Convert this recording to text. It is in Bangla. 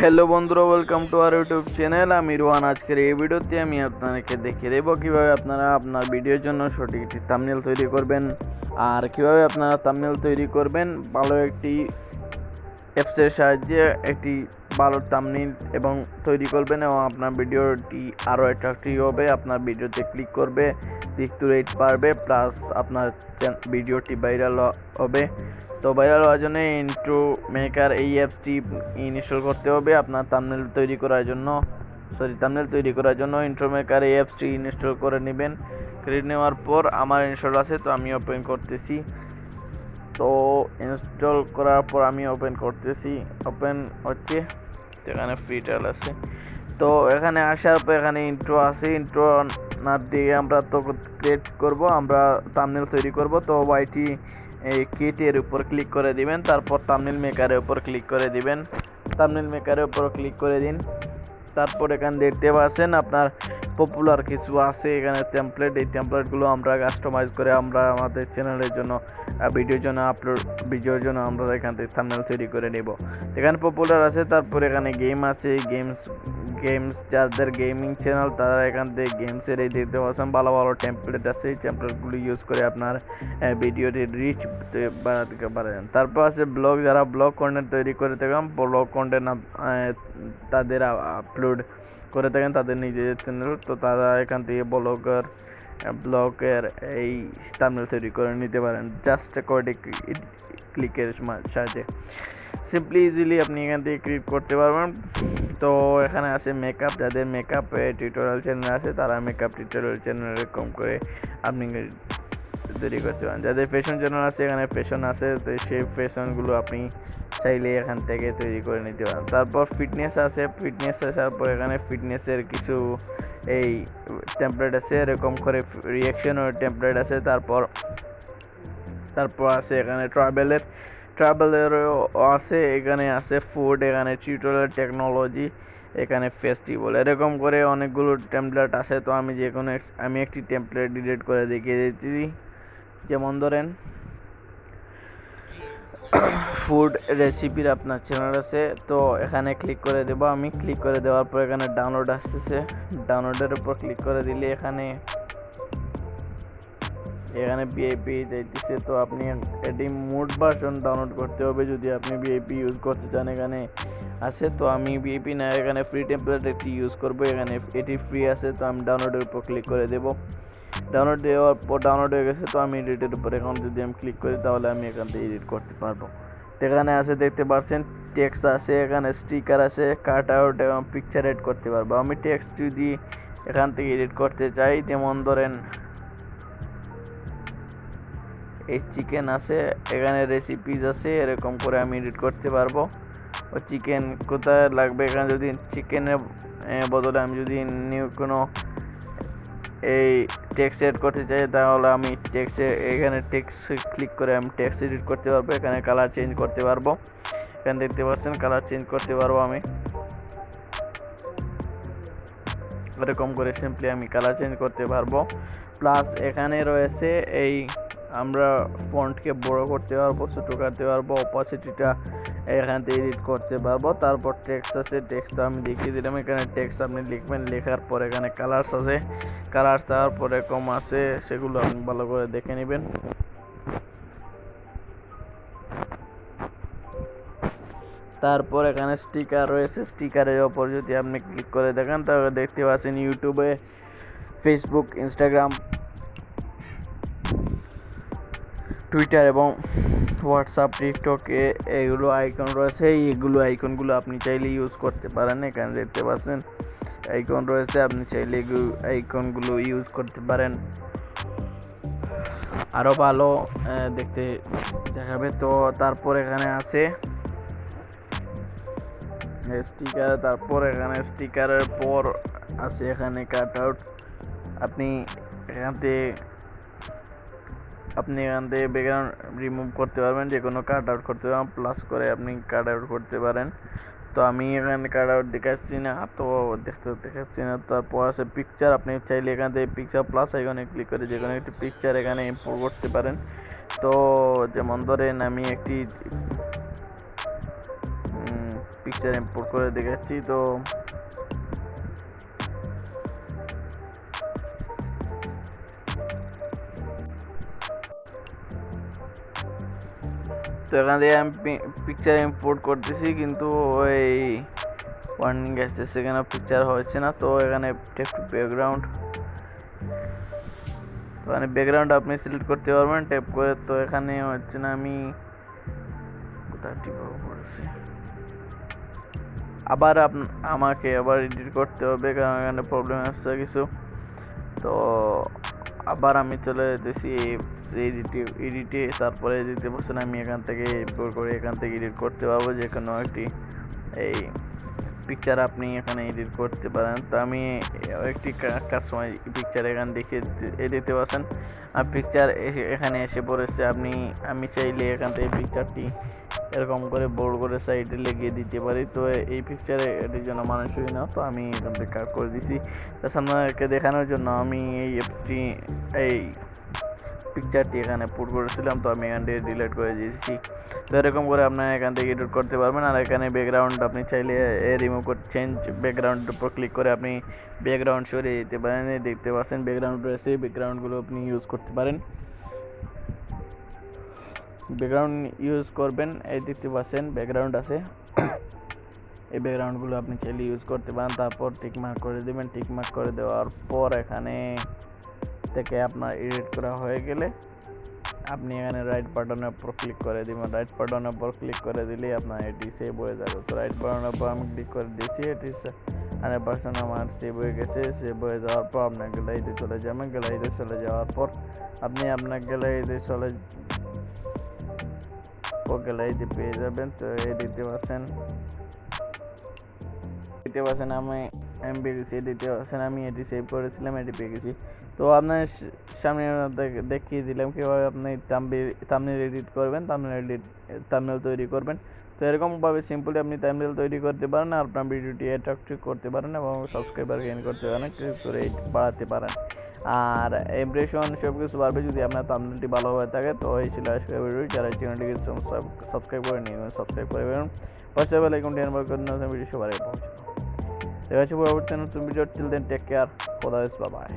হ্যালো বন্ধুরা, welcome to our YouTube channel AmiRuhan। আজকের এই ভিডিওতে আমি আপনাদেরকে দেখিয়ে দেবো কীভাবে আপনারা আপনার ভিডিওর জন্য সঠিক একটি থাম্বনেল তৈরি করবেন, আর কীভাবে আপনারা থাম্বনেল তৈরি করবেন ভালো একটি অ্যাপসের সাহায্যে একটি ভালো থাম্বনেল এবং তৈরি করবেন, এবং আপনার ভিডিওটি আরও অ্যাট্রাক্টিভ হবে, আপনার ভিডিওতে ক্লিক করবে, ক্লিক টু রেট পারবে, প্লাস আপনার ভিডিওটি ভাইরাল হবে। তো ভাইরাল হওয়ার জন্য ইন্ট্রো মেকার এই অ্যাপসটি ইনস্টল করতে হবে আপনার থাম্বনেল তৈরি করার জন্য। ইন্ট্রো মেকার এই অ্যাপসটি ইনস্টল করে নেবেন। করে নেওয়ার পর আমার ইনস্টল আছে, তো আমি ওপেন করতেছি। তো ইনস্টল করার পর আমি ওপেন হচ্ছে, এখানে ফ্রি ট্রায়াল আছে। তো এখানে আসার পর এখানে ইন্ট্রো আছে, ইন্ট্রো না দিয়ে আমরা তো ক্রিয়েট করব, আমরা থাম্বনেল তৈরি করব। তো ওয়াইটি এই কিটের উপর ক্লিক করে দিবেন, তারপর থাম্বনেল মেকারের উপর ক্লিক করে দিবেন। তারপর এখানে দেখতে পাচ্ছেন আপনার পপুলার কিছু আছে এখানে টেমপ্লেট। এই টেমপ্লেটগুলো আমরা কাস্টমাইজ করে আমরা আমাদের চ্যানেলের জন্য ভিডিওর জন্য আমরা এখান থেকে থাম্বনেল তৈরি করে নেব। এখানে পপুলার আছে, তারপর এখানে গেম আছে, গেমস যাদের গেমিং চ্যানেল তারা এখান থেকে গেমসের এই দেখতে পাচ্ছেন ভালো ভালো টেমপ্লেট আছে। এই টেমপ্লেটগুলো ইউজ করে আপনার ভিডিওটি রিচ বাড়াতে পারেন। তারপর আছে ব্লগ, যারা ব্লগ কন্টেন্ট তৈরি করে থাকেন, ব্লগ কন্টেন্ট তাদের আপলোড করে থাকেন তাদের নিজেদের চ্যানেল, তো তারা এখান থেকে ব্লগের এই থাম্বনেল তৈরি করে নিতে পারেন জাস্ট কয়েকটি ক্লিকের সাহায্যে। সিম্পলি ইজিলি আপনি এখান থেকে ক্রিয়েট করতে পারবেন। তো এখানে আছে মেকআপ, যাদের মেকআপ টিউটোরিয়াল চ্যানেল আছে তারা মেকআপ টিউটোরিয়াল চ্যানেল এরকম করে আপনি তৈরি করতে পারেন। যাদের ফ্যাশন চ্যানেল আছে এখানে ফ্যাশন আছে, তো সেই ফ্যাশনগুলো আপনি চাইলে এখান থেকে তৈরি করে নিতে পারেন। তারপর ফিটনেস আছে, ফিটনেস আসার পর এখানে ফিটনেসের কিছু এই টেমপ্লেট আছে, এরকম করে রিয়াকশনের টেমপ্লেট আছে। তারপর আছে এখানে ট্রাভেলেরও আছে, এখানে আছে ফুড, এখানে টিউটোরিয়াল, টেকনোলজি, এখানে ফেস্টিভ্যাল, এরকম করে অনেকগুলো টেমপ্লেট আছে। তো আমি একটি টেমপ্লেট ডিলিট করে দেখিয়ে দিচ্ছি। যেমন ধরেন ফুড রেসিপির আপনার চ্যানেল আছে, তো এখানে ক্লিক করে দেবো। আমি ক্লিক করে দেওয়ার পর এখানে ডাউনলোড আসতেছে, ডাউনলোডের উপর ক্লিক করে দিলে এখানে ভিআইপি যাইতেছে। তো আপনি এটি মোড ভার্সন ডাউনলোড করতে হবে যদি আপনি ভিআইপি ইউজ করতে চান। এখানে আছে, তো আমি ভিআইপি না, এখানে ফ্রি টেমপ্লেট একটি ইউজ করবো। এখানে এটি ফ্রি আছে, তো আমি ডাউনলোডের উপর ক্লিক করে দেবো। ডাউনলোড দেওয়ার পর ডাউনলোড হয়ে গেছে, তো আমি এডিটের উপর এখন যদি আমি ক্লিক করি তাহলে আমি এখান থেকে এডিট করতে পারবো। এখানে আছে দেখতে পাচ্ছেন টেক্সট আছে, এখানে স্টিকার আছে, কাট আউট এবং পিকচার এড করতে পারবো। আমি টেক্সট যদি এখান থেকে এডিট করতে চাই, যেমন ধরেন এই চিকেন আছে, এখানে রেসিপিস আছে, এরকম করে আমি এডিট করতে পারবো। ও চিকেন কোথায় লাগবে, এখানে যদি চিকেনের বদলে আমি যদি নিউ কোনো এই টেক্সট এড করতে চাই তাহলে আমি এখানে টেক্সট ক্লিক করে আমি টেক্সট এডিট করতে পারবো। এখানে কালার চেঞ্জ করতে পারবো, এখানে দেখতে পাচ্ছেন কালার চেঞ্জ করতে পারবো আমি এরকম করে সিম্পলি আমি কালার চেঞ্জ করতে পারবো। প্লাস এখানে রয়েছে এই আমরা ফন্টকে বড় করতে পারবো, ছোটো করতে পারবো, অপাসিটিটা এখান থেকে এডিট করতে পারবো। তারপর টেক্সট আছে, টেক্সটটা আমি দেখিয়ে দিলাম। এখানে টেক্সট আপনি লিখবেন, লেখার পর এখানে কালার্স আছে, কালার তারপর এরকম আছে, সেগুলো আপনি ভালো করে দেখে নেবেন। তারপর এখানে স্টিকার রয়েছে, স্টিকারের ওপর যদি আপনি ক্লিক করে দেখেন তাহলে দেখতে পাচ্ছেন ইউটিউবে, ফেসবুক, ইনস্টাগ্রাম, টুইটার এবং হোয়াটসঅ্যাপ, টিকটকে এগুলো আইকন রয়েছে। এইগুলো আইকনগুলো আপনি চাইলে ইউজ করতে পারেন। এখানে দেখতে পাচ্ছেন আইকন রয়েছে, আপনি চাইলে আইকনগুলো ইউজ করতে পারেন, আরও ভালো দেখতে দেখাবে। তো তারপর এখানে আছে স্টিকার, তারপর এখানে স্টিকারের পর আছে এখানে কাট আউট। আপনি এখান থেকে ব্যাকগ্রাউন্ড রিমুভ করতে পারবেন, যে কোনো কাট আউট করতে পারবেন, প্লাস করে আপনি কাট আউট করতে পারেন। তো আমি এখানে কাট আউট দেখাচ্ছি না, দেখাচ্ছি না। তারপর আছে পিকচার, আপনি চাইলে এখান থেকে পিকচার প্লাস আইকনে ক্লিক করে যে কোনো একটি পিকচার এখানে ইম্পোর্ট করতে পারেন। তো যেমন ধরেন আমি একটি পিকচার ইম্পোর্ট করে দেখাচ্ছি। তো এখান থেকে আমি পিকচার ইম্পোর্ট করতেছি, কিন্তু ওই ওয়ার্নিং আসতেছে এখানে পিকচার হচ্ছে না। তো এখানে ব্যাকগ্রাউন্ড, তো এখানে ব্যাকগ্রাউন্ড আপনি সিলেক্ট করতে পারবেন ট্যাপ করে। তো এখানে হচ্ছে না, আমি কোথায় টিপে পড়েছি, আবার আমাকে আবার এডিট করতে হবে, কারণ এখানে প্রবলেম আসছে কিছু। তো আবার আমি চলে যেতেছি এডিটে, তারপরে দিতে বলছেন আমি এখান থেকে ইম্পোর্ট করে এখান থেকে এডিট করতে পারবো যে কোনো একটি এই পিকচার আপনি এখানে এডিট করতে পারেন। তো আমি একটি সময় পিকচার এখান দেখে দিতে পারছেন, আর পিকচার এখানে এসে পড়েছে। আমি চাইলে এখান থেকে পিকচারটি এরকম করে বোল্ড করে সাইডে লেগে দিতে পারি। তো এই পিকচারে এটির জন্য মানুষই না, তো আমি এখান থেকে কাট করে দিছি। আপনাদেরকে দেখানোর জন্য আমি এই পিকচারটি এখানে পুট করেছিলাম, তো আমি এখান থেকে ডিলিট করে দিয়েছি। তো এরকম করে আপনারা এখান থেকে এডিট করতে পারবেন। আর এখানে ব্যাকগ্রাউন্ড আপনি চাইলে রিমুভ করে চেঞ্জ ব্যাকগ্রাউন্ডের উপর ক্লিক করে আপনি ব্যাকগ্রাউন্ড সরিয়ে দিতে পারেন। দেখতে পাচ্ছেন ব্যাকগ্রাউন্ড রয়েছে, ব্যাকগ্রাউন্ডগুলো আপনি ইউজ করতে পারেন, ব্যাকগ্রাউন্ড ইউজ করবেন। এই দেখতে পাচ্ছেন ব্যাকগ্রাউন্ড আছে, এই ব্যাকগ্রাউন্ডগুলো আপনি চাইলে ইউজ করতে পারেন। তারপর টিকমার্ক করে দেবেন। টিকমার্ক করে দেওয়ার পর এখানে থেকে আপনার এডিট করা হয়ে গেলে আপনি এখানে রাইট বাটনের উপর ক্লিক করে দিবেন। রাইট বাটনের উপর ক্লিক করে দিলে আপনার এটি সেভ হয়ে যাবে। তো রাইট বাটনের উপর আমি ক্লিক করে দিয়েছি, এটি 100% আমার সেভ হয়ে গেছে। সেভ হয়ে যাওয়ার পর আপনার গ্যালারিতে চলে যাবেন। গ্যালারিতে চলে যাওয়ার পর আপনি আপনার গ্যালারিতে গ্যালারিতে পেয়ে যাবেন। তো এই দেখতে পাচ্ছেন আমি এটি সেভ করেছিলাম, এটি পেয়ে গেছি। তো আপনার সামনে দেখিয়ে দিলাম কীভাবে আপনি থাম্বনেল এডিট করবেন, থাম্বনেল তৈরি করবেন। তো এরকমভাবে সিম্পলি আপনি থাম্বনেল তৈরি করতে পারেন, আর আপনার ভিডিওটি অ্যাট্রাক্টিভ করতে পারেন এবং সাবস্ক্রাইবার গেইন করতে পারেন, ক্লিক করে বাড়াতে পারেন। আর ইমপ্রেশন সব কিছু বাড়বে যদি আপনার থাম্বনেলটি ভালো হয়ে থাকে। তো এই ছিল আজকের ভিডিও। যারা চ্যানেলটিকে সাবস্ক্রাইব করে নিন, সাবস্ক্রাইব করে বেরোন, পাশে বেল আইকনটি অন করে নতুন ভিডিও সবার আগে পৌঁছানো। দেখা হচ্ছে পরবর্তী নতুন video. Till then take care, খোদা হাফেজ, বাই বাই।